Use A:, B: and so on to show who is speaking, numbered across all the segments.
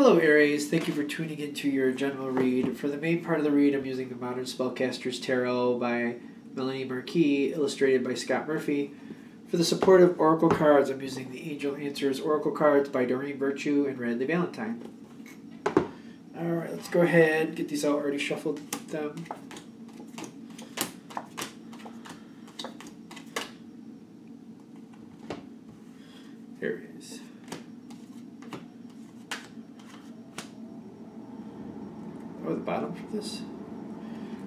A: Hello Aries, thank you for tuning into your general read. For the main part of the read, I'm using the Modern Spellcaster's Tarot by Melanie Marquis, illustrated by Scott Murphy. For the supportive oracle cards, I'm using the Angel Answers Oracle cards by Doreen Virtue and Radley Valentine. Alright, let's go ahead, get these out, already shuffled them. Aries. Oh, the bottom for this?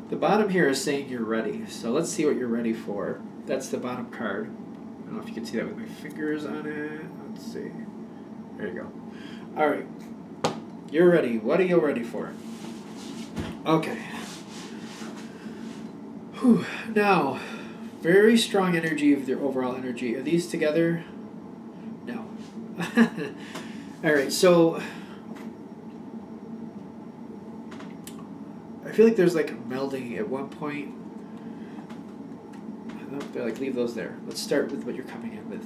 A: The bottom here is saying you're ready. So let's see what you're ready for. That's the bottom card. I don't know if you can see that with my fingers on it. Let's see. There you go. Alright. You're ready. What are you ready for? Okay. Whew. Now, very strong energy of their overall energy. Are these together? No. Alright, so I feel like there's like a melding at one point. I don't feel like leave those there. Let's start with what you're coming in with.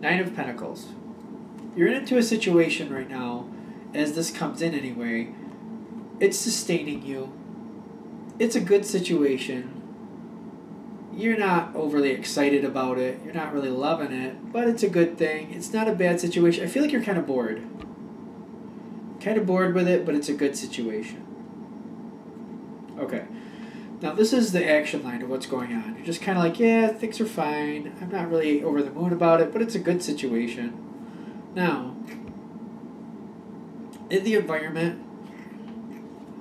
A: 9 of Pentacles. You're into a situation right now, as this comes in anyway. It's sustaining you. It's a good situation. You're not overly excited about it. You're not really loving it, but it's a good thing. It's not a bad situation. I feel like you're kind of bored. Kind of bored with it, but it's a good situation. Okay. Now this is the action line of what's going on. You're just kind of like, yeah, things are fine. I'm not really over the moon about it, but it's a good situation. Now, in the environment,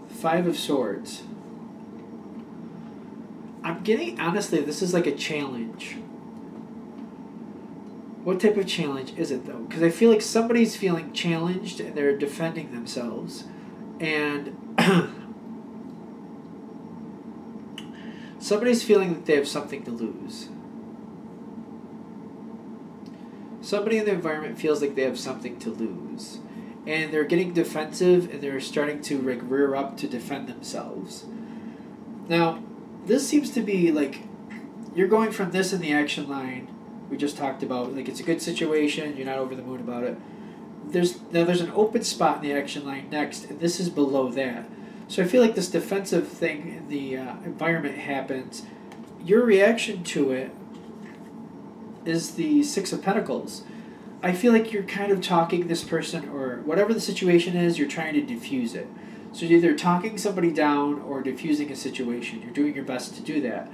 A: 5 of Swords. I'm getting, honestly, this is like a challenge. What type of challenge is it, though? Because I feel like somebody's feeling challenged and they're defending themselves. And somebody's feeling that they have something to lose. Somebody in the environment feels like they have something to lose. And they're getting defensive and they're starting to like rear up to defend themselves. Now, this seems to be like you're going from this in the action line we just talked about, like it's a good situation, you're not over the moon about it. There's an open spot in the action line next, and this is below that. So I feel like this defensive thing in the environment happens. Your reaction to it is the 6 of Pentacles. I feel like you're kind of talking this person, or whatever the situation is, you're trying to diffuse it. So you're either talking somebody down or diffusing a situation. You're doing your best to do that.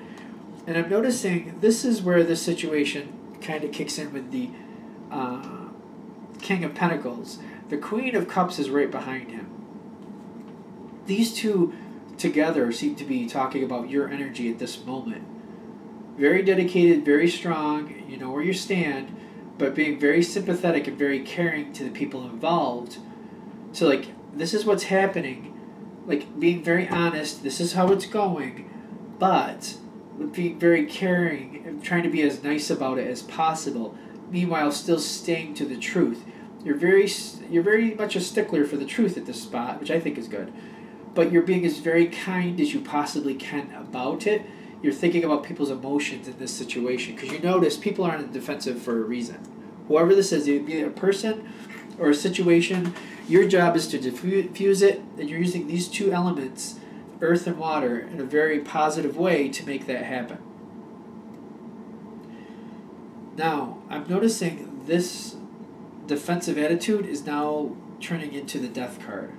A: And I'm noticing this is where this situation kind of kicks in with the King of Pentacles. The Queen of Cups is right behind him. These two together seem to be talking about your energy at this moment. Very dedicated, very strong, you know where you stand, but being very sympathetic and very caring to the people involved. So like, this is what's happening. Like, being very honest, this is how it's going, but being very caring and trying to be as nice about it as possible, meanwhile still staying to the truth. You're very much a stickler for the truth at this spot, which I think is good. But you're being as very kind as you possibly can about it. You're thinking about people's emotions in this situation, because you notice people are on the defensive for a reason. Whoever this is, be it a person or a situation, your job is to diffuse it, and you're using these two elements, earth and water, in a very positive way to make that happen. Now, I'm noticing this defensive attitude is now turning into the Death card.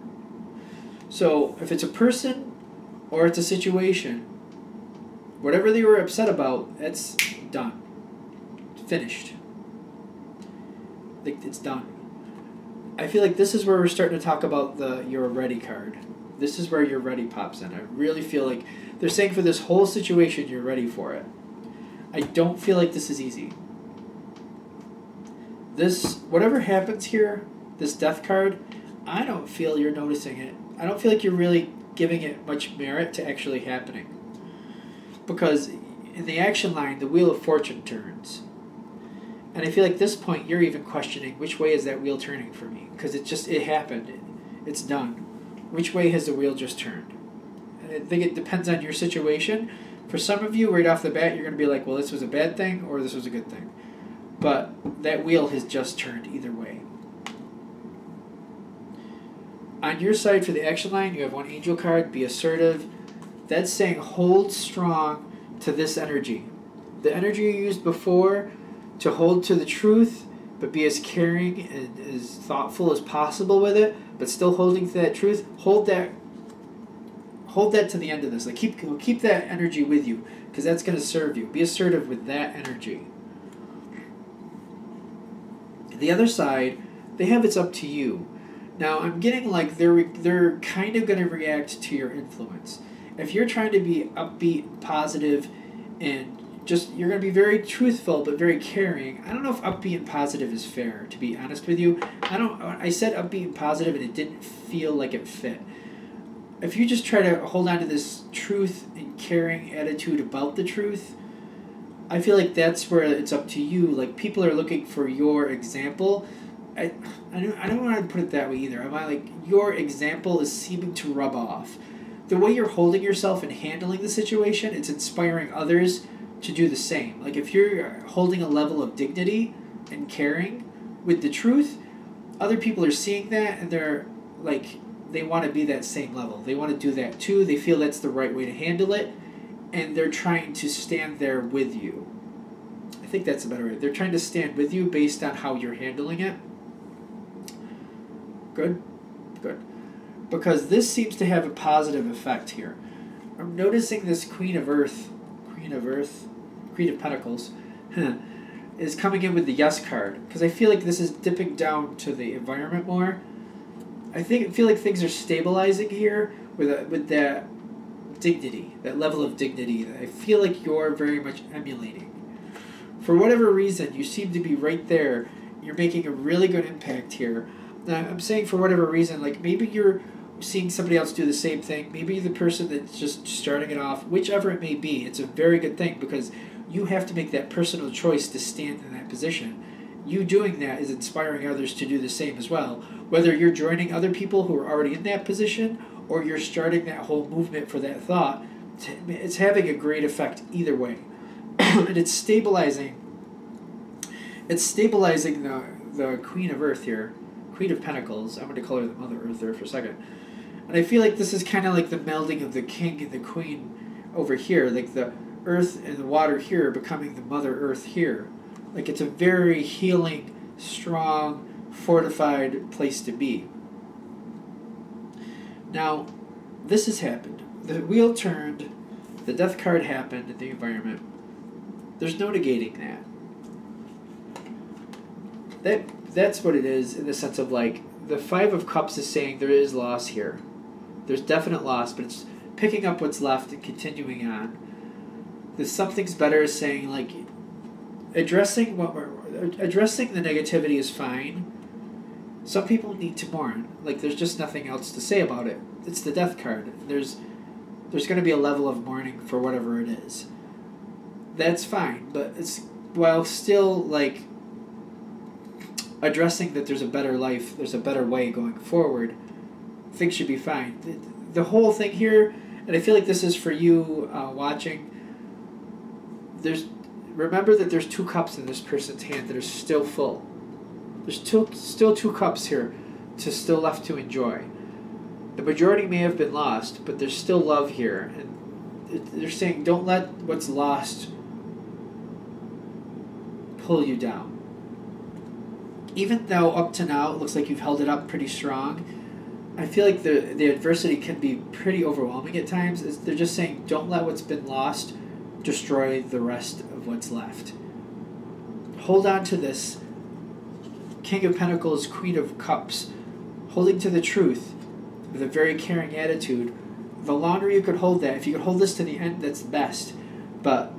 A: So, if it's a person or it's a situation, whatever they were upset about, it's done. Finished. Like, it's done. I feel like this is where we're starting to talk about the You're Ready card. This is where You're Ready pops in. I really feel like they're saying for this whole situation, you're ready for it. I don't feel like this is easy. This, whatever happens here, this Death card, I don't feel you're noticing it. I don't feel like you're really giving it much merit to actually happening. Because in the action line, the Wheel of Fortune turns. And I feel like at this point, you're even questioning, which way is that wheel turning for me? Because it happened. It's done. Which way has the wheel just turned? And I think it depends on your situation. For some of you, right off the bat, you're going to be like, well, this was a bad thing or this was a good thing. But that wheel has just turned either way. On your side for the action line, you have one angel card, be assertive. That's saying hold strong to this energy. The energy you used before to hold to the truth, but be as caring and as thoughtful as possible with it, but still holding to that truth. Hold that to the end of this. Like keep that energy with you, because that's going to serve you. Be assertive with that energy. The other side, they have it's up to you. Now I'm getting like they're kind of going to react to your influence. If you're trying to be upbeat, positive, and just you're going to be very truthful but very caring. I don't know if upbeat and positive is fair, to be honest with you. I said upbeat and positive and it didn't feel like it fit. If you just try to hold on to this truth and caring attitude about the truth, I feel like that's where it's up to you. Like people are looking for your example. I don't want to put it that way either. I'm like your example is seeming to rub off. The way you're holding yourself and handling the situation, it's inspiring others to do the same. Like if you're holding a level of dignity and caring with the truth, other people are seeing that and they're like, they want to be that same level. They want to do that too. They feel that's the right way to handle it, and they're trying to stand there with you. I think that's a better way. They're trying to stand with you based on how you're handling it. Good. Because this seems to have a positive effect here. I'm noticing this Queen of Pentacles, is coming in with the Yes card. Because I feel like this is dipping down to the environment more. I feel like things are stabilizing here with that dignity, that level of dignity that I feel like you're very much emulating. For whatever reason, you seem to be right there. You're making a really good impact here. Now, I'm saying for whatever reason, like maybe you're seeing somebody else do the same thing. Maybe the person that's just starting it off, whichever it may be, it's a very good thing because you have to make that personal choice to stand in that position. You doing that is inspiring others to do the same as well. Whether you're joining other people who are already in that position or you're starting that whole movement for that thought, it's having a great effect either way. And it's stabilizing. It's stabilizing the Queen of Earth here. Queen of Pentacles. I'm going to call her the Mother Earth there for a second. And I feel like this is kind of like the melding of the King and the Queen over here. Like the Earth and the water here becoming the Mother Earth here. Like it's a very healing, strong, fortified place to be. Now, this has happened. The wheel turned. The Death card happened in the environment. There's no negating that. That's what it is in the sense of like the Five of Cups is saying there is loss here. There's definite loss, but it's picking up what's left and continuing on. The Something's Better is saying like addressing the negativity is fine. Some people need to mourn. Like there's just nothing else to say about it. It's the Death card. There's going to be a level of mourning for whatever it is. That's fine, but it's while still like addressing that there's a better life, there's a better way going forward, things should be fine. The whole thing here, and I feel like this is for you watching, remember that there's 2 cups in this person's hand that are still full. There's still 2 cups here still left to enjoy. The majority may have been lost, but there's still love here. And they're saying don't let what's lost pull you down. Even though up to now it looks like you've held it up pretty strong, I feel like the adversity can be pretty overwhelming at times. They're just saying don't let what's been lost destroy the rest of what's left. Hold on to this King of Pentacles, Queen of Cups, holding to the truth with a very caring attitude. The longer you could hold that, if you could hold this to the end, that's best. But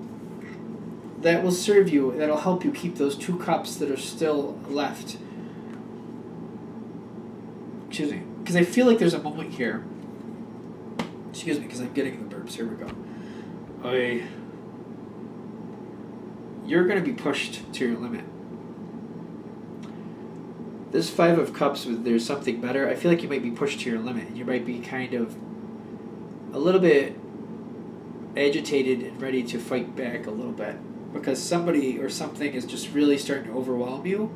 A: that will serve you, that'll help you keep those 2 cups that are still left. Excuse me. Because I feel like there's a moment here. Excuse me, because I'm getting the burps. Here we go. You're going to be pushed to your limit. This 5 of Cups, there's something better. I feel like you might be pushed to your limit. You might be kind of a little bit agitated and ready to fight back a little bit. Because somebody or something is just really starting to overwhelm you.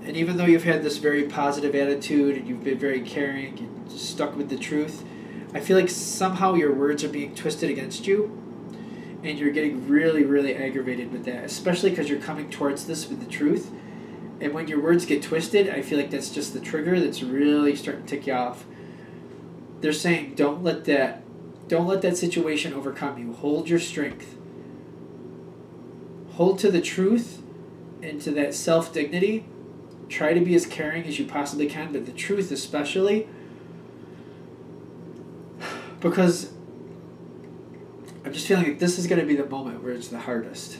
A: And even though you've had this very positive attitude and you've been very caring and stuck with the truth, I feel like somehow your words are being twisted against you, and you're getting really, really aggravated with that, especially because you're coming towards this with the truth. And when your words get twisted, I feel like that's just the trigger that's really starting to tick you off. They're saying don't let that situation overcome you. Hold your strength. Hold to the truth and to that self-dignity. Try to be as caring as you possibly can, but the truth especially, because I'm just feeling like this is going to be the moment where it's the hardest.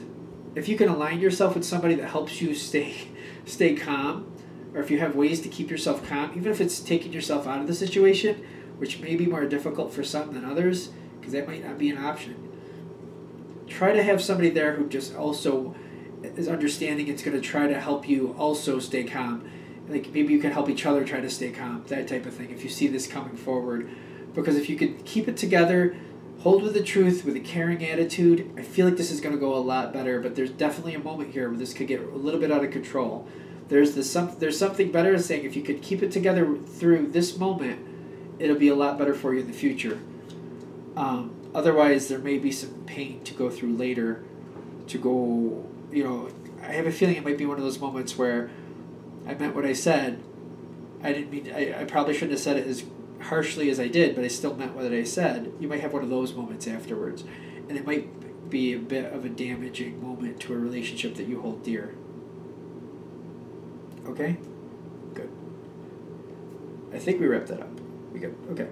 A: If you can align yourself with somebody that helps you stay calm, or if you have ways to keep yourself calm, even if it's taking yourself out of the situation, which may be more difficult for some than others, because that might not be an option. Try to have somebody there who just also is understanding. It's going to try to help you also stay calm. Like maybe you can help each other try to stay calm, that type of thing, if you see this coming forward. Because if you could keep it together, hold with the truth, with a caring attitude, I feel like this is going to go a lot better. But there's definitely a moment here where this could get a little bit out of control. There's something better saying if you could keep it together through this moment, it'll be a lot better for you in the future. Otherwise, there may be some pain to go through later. I have a feeling it might be one of those moments where I meant what I said. I didn't mean. I probably shouldn't have said it as harshly as I did, but I still meant what I said. You might have one of those moments afterwards, and it might be a bit of a damaging moment to a relationship that you hold dear. Okay? Good. I think we wrapped that up. We good. Okay.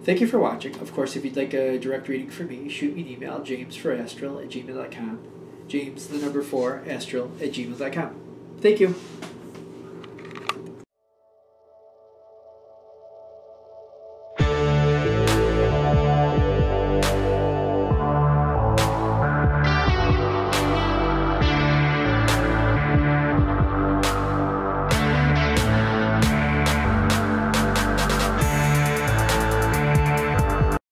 A: Thank you for watching. Of course, if you'd like a direct reading from me, shoot me an email, jamesforastral@gmail.com. James, the number 4, astral@gmail.com. Thank you.